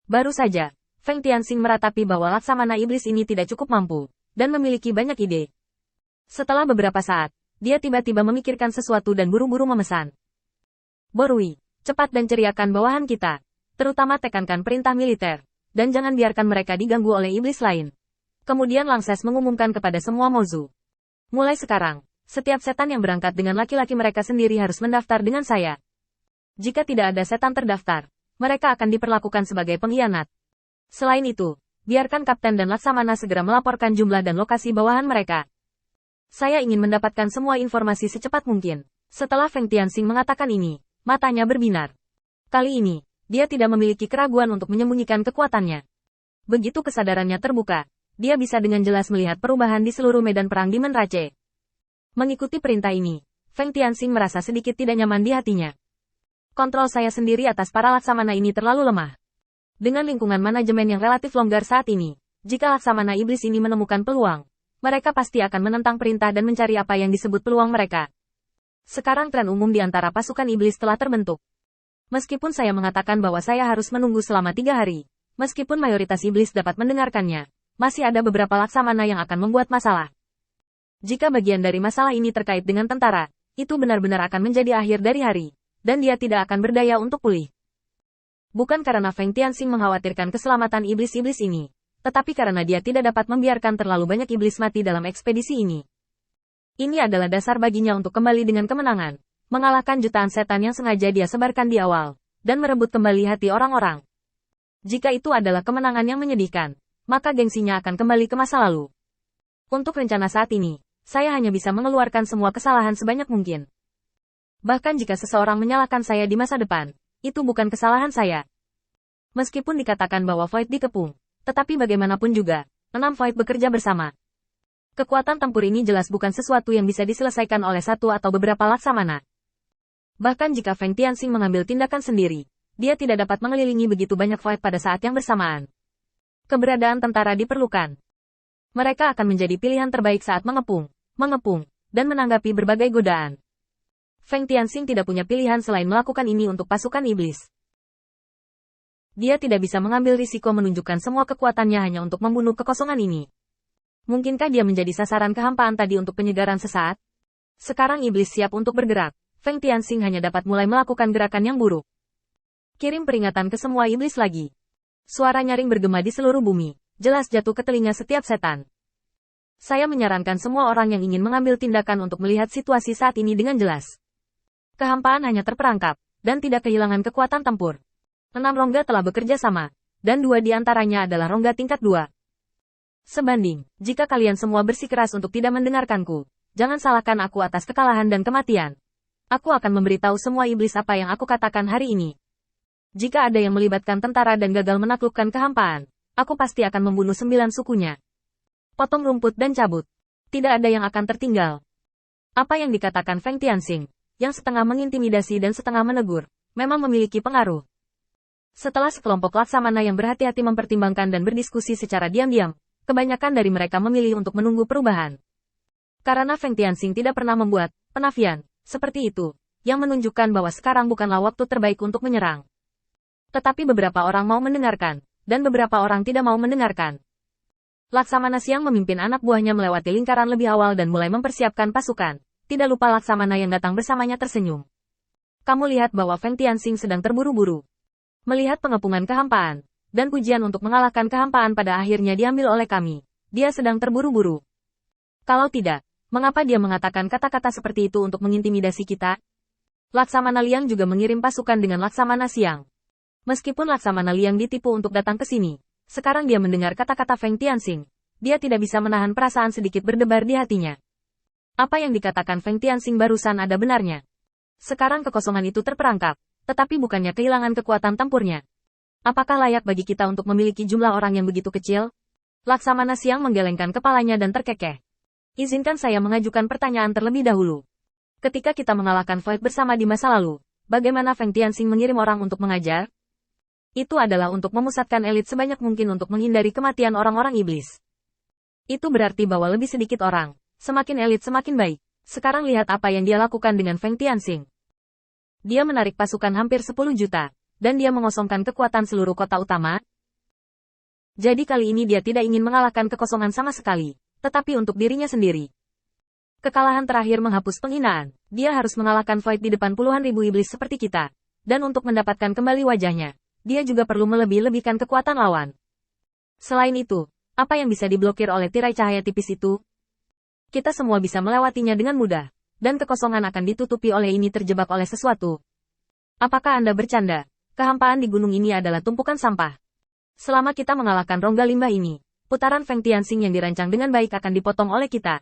Baru saja, Feng Tianxing meratapi bahwa Laksamana Iblis ini tidak cukup mampu, dan memiliki banyak ide. Setelah beberapa saat, dia tiba-tiba memikirkan sesuatu dan buru-buru memesan. Borui, cepat dan ceriakan bawahan kita, terutama tekankan perintah militer, dan jangan biarkan mereka diganggu oleh iblis lain. Kemudian Langses mengumumkan kepada semua Mozu. Mulai sekarang, setiap setan yang berangkat dengan laki-laki mereka sendiri harus mendaftar dengan saya. Jika tidak ada setan terdaftar, mereka akan diperlakukan sebagai pengkhianat. Selain itu, biarkan Kapten dan Laksamana segera melaporkan jumlah dan lokasi bawahan mereka. Saya ingin mendapatkan semua informasi secepat mungkin. Setelah Feng Tianxing mengatakan ini, matanya berbinar. Kali ini, dia tidak memiliki keraguan untuk menyembunyikan kekuatannya. Begitu kesadarannya terbuka, dia bisa dengan jelas melihat perubahan di seluruh medan perang di Menrace. Mengikuti perintah ini, Feng Tianxing merasa sedikit tidak nyaman di hatinya. Kontrol saya sendiri atas para Laksamana ini terlalu lemah. Dengan lingkungan manajemen yang relatif longgar saat ini, jika Laksamana Iblis ini menemukan peluang, mereka pasti akan menentang perintah dan mencari apa yang disebut peluang mereka. Sekarang tren umum di antara pasukan iblis telah terbentuk. Meskipun saya mengatakan bahwa saya harus menunggu selama 3 hari, meskipun mayoritas iblis dapat mendengarkannya, masih ada beberapa Laksamana yang akan membuat masalah. Jika bagian dari masalah ini terkait dengan tentara, itu benar-benar akan menjadi akhir dari hari, dan dia tidak akan berdaya untuk pulih. Bukan karena Feng Tianxing mengkhawatirkan keselamatan iblis-iblis ini, tetapi karena dia tidak dapat membiarkan terlalu banyak iblis mati dalam ekspedisi ini. Ini adalah dasar baginya untuk kembali dengan kemenangan, mengalahkan jutaan setan yang sengaja dia sebarkan di awal, dan merebut kembali hati orang-orang. Jika itu adalah kemenangan yang menyedihkan, maka gengsinya akan kembali ke masa lalu. Untuk rencana saat ini, saya hanya bisa mengeluarkan semua kesalahan sebanyak mungkin. Bahkan jika seseorang menyalahkan saya di masa depan, itu bukan kesalahan saya. Meskipun dikatakan bahwa Void dikepung, tetapi bagaimanapun juga, 6 Void bekerja bersama. Kekuatan tempur ini jelas bukan sesuatu yang bisa diselesaikan oleh satu atau beberapa Laksamana. Bahkan jika Feng Tianxing mengambil tindakan sendiri, dia tidak dapat mengelilingi begitu banyak Void pada saat yang bersamaan. Keberadaan tentara diperlukan. Mereka akan menjadi pilihan terbaik saat mengepung, dan menanggapi berbagai godaan. Feng Tianxing tidak punya pilihan selain melakukan ini untuk pasukan iblis. Dia tidak bisa mengambil risiko menunjukkan semua kekuatannya hanya untuk membunuh kekosongan ini. Mungkinkah dia menjadi sasaran kehampaan tadi untuk penyegaran sesaat? Sekarang iblis siap untuk bergerak. Feng Tianxing hanya dapat mulai melakukan gerakan yang buruk. Kirim peringatan ke semua iblis lagi. Suara nyaring bergema di seluruh bumi, jelas jatuh ke telinga setiap setan. Saya menyarankan semua orang yang ingin mengambil tindakan untuk melihat situasi saat ini dengan jelas. Kehampaan hanya terperangkap, dan tidak kehilangan kekuatan tempur. 6 rongga telah bekerja sama, dan 2 di antaranya adalah rongga tingkat 2. Sebanding, jika kalian semua bersikeras untuk tidak mendengarkanku, jangan salahkan aku atas kekalahan dan kematian. Aku akan memberitahu semua iblis apa yang aku katakan hari ini. Jika ada yang melibatkan tentara dan gagal menaklukkan kehampaan, aku pasti akan membunuh 9 sukunya. Potong rumput dan cabut. Tidak ada yang akan tertinggal. Apa yang dikatakan Feng Tianxing, yang setengah mengintimidasi dan setengah menegur, memang memiliki pengaruh. Setelah sekelompok Laksamana yang berhati-hati mempertimbangkan dan berdiskusi secara diam-diam, kebanyakan dari mereka memilih untuk menunggu perubahan. Karena Feng Tianxing tidak pernah membuat penafian seperti itu, yang menunjukkan bahwa sekarang bukanlah waktu terbaik untuk menyerang. Tetapi beberapa orang mau mendengarkan, dan beberapa orang tidak mau mendengarkan. Laksamana Siang memimpin anak buahnya melewati lingkaran lebih awal dan mulai mempersiapkan pasukan. Tidak lupa Laksamana yang datang bersamanya tersenyum. Kamu lihat bahwa Feng Tianxing sedang terburu-buru. Melihat pengepungan kehampaan, dan pujian untuk mengalahkan kehampaan pada akhirnya diambil oleh kami. Dia sedang terburu-buru. Kalau tidak, mengapa dia mengatakan kata-kata seperti itu untuk mengintimidasi kita? Laksamana Liang juga mengirim pasukan dengan Laksamana Siang. Meskipun Laksamana Liang ditipu untuk datang ke sini, sekarang dia mendengar kata-kata Feng Tianxing. Dia tidak bisa menahan perasaan sedikit berdebar di hatinya. Apa yang dikatakan Feng Tianxing barusan ada benarnya. Sekarang kekosongan itu terperangkap, tetapi bukannya kehilangan kekuatan tempurnya. Apakah layak bagi kita untuk memiliki jumlah orang yang begitu kecil? Laksamana Siang menggelengkan kepalanya dan terkekeh. Izinkan saya mengajukan pertanyaan terlebih dahulu. Ketika kita mengalahkan Void bersama di masa lalu, bagaimana Feng Tianxing mengirim orang untuk mengajar? Itu adalah untuk memusatkan elit sebanyak mungkin untuk menghindari kematian orang-orang iblis. Itu berarti bahwa lebih sedikit orang, semakin elit semakin baik. Sekarang lihat apa yang dia lakukan dengan Feng Tianxing. Dia menarik pasukan hampir 10 juta, dan dia mengosongkan kekuatan seluruh kota utama. Jadi kali ini dia tidak ingin mengalahkan kekosongan sama sekali, tetapi untuk dirinya sendiri. Kekalahan terakhir menghapus penghinaan. Dia harus mengalahkan Void di depan puluhan ribu iblis seperti kita. Dan untuk mendapatkan kembali wajahnya, dia juga perlu melebih-lebihkan kekuatan lawan. Selain itu, apa yang bisa diblokir oleh tirai cahaya tipis itu? Kita semua bisa melewatinya dengan mudah, dan kekosongan akan ditutupi oleh ini terjebak oleh sesuatu. Apakah Anda bercanda? Kehampaan di gunung ini adalah tumpukan sampah. Selama kita mengalahkan rongga limbah ini, putaran Feng Tianxing yang dirancang dengan baik akan dipotong oleh kita.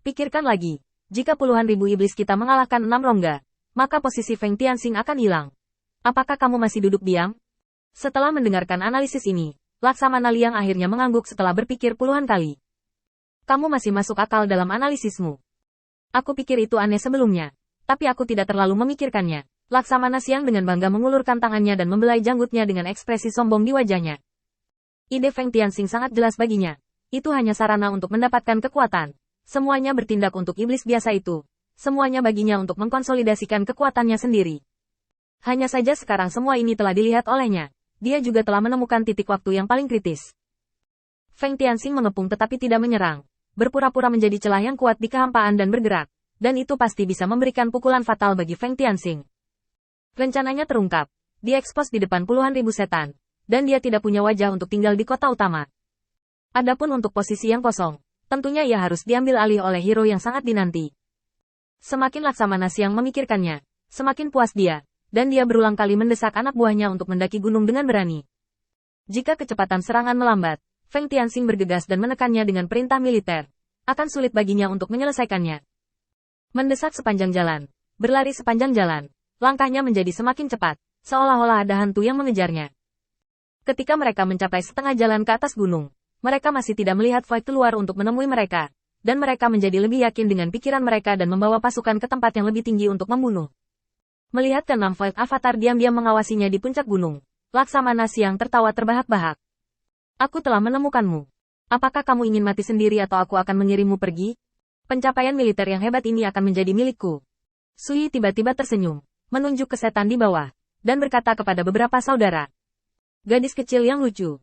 Pikirkan lagi, jika puluhan ribu iblis kita mengalahkan 6 rongga, maka posisi Feng Tianxing akan hilang. Apakah kamu masih duduk diam? Setelah mendengarkan analisis ini, Laksamana Liang akhirnya mengangguk setelah berpikir puluhan kali. Kamu masih masuk akal dalam analisismu. Aku pikir itu aneh sebelumnya, tapi aku tidak terlalu memikirkannya. Laksamana Siang dengan bangga mengulurkan tangannya dan membelai janggutnya dengan ekspresi sombong di wajahnya. Ide Feng Tianxing sangat jelas baginya. Itu hanya sarana untuk mendapatkan kekuatan. Semuanya bertindak untuk iblis biasa itu. Semuanya baginya untuk mengkonsolidasikan kekuatannya sendiri. Hanya saja sekarang semua ini telah dilihat olehnya. Dia juga telah menemukan titik waktu yang paling kritis. Feng Tianxing mengepung tetapi tidak menyerang. Berpura-pura menjadi celah yang kuat di kehampaan dan bergerak. Dan itu pasti bisa memberikan pukulan fatal bagi Feng Tianxing. Rencananya terungkap. Dia ekspos di depan puluhan ribu setan. Dan dia tidak punya wajah untuk tinggal di kota utama. Adapun untuk posisi yang kosong, tentunya ia harus diambil alih oleh hero yang sangat dinanti. Semakin Laksamana Siang memikirkannya, semakin puas dia, dan dia berulang kali mendesak anak buahnya untuk mendaki gunung dengan berani. Jika kecepatan serangan melambat, Feng Tianxing bergegas dan menekannya dengan perintah militer. Akan sulit baginya untuk menyelesaikannya. Mendesak sepanjang jalan, berlari sepanjang jalan, langkahnya menjadi semakin cepat, seolah-olah ada hantu yang mengejarnya. Ketika mereka mencapai setengah jalan ke atas gunung, mereka masih tidak melihat Void keluar untuk menemui mereka, dan mereka menjadi lebih yakin dengan pikiran mereka dan membawa pasukan ke tempat yang lebih tinggi untuk membunuh. Melihat keenam Void Avatar diam-diam mengawasinya di puncak gunung, Laksamana Siang tertawa terbahak-bahak. Aku telah menemukanmu. Apakah kamu ingin mati sendiri atau aku akan mengirimmu pergi? Pencapaian militer yang hebat ini akan menjadi milikku. Sui tiba-tiba tersenyum, menunjuk ke setan di bawah, dan berkata kepada beberapa saudara. Gadis kecil yang lucu,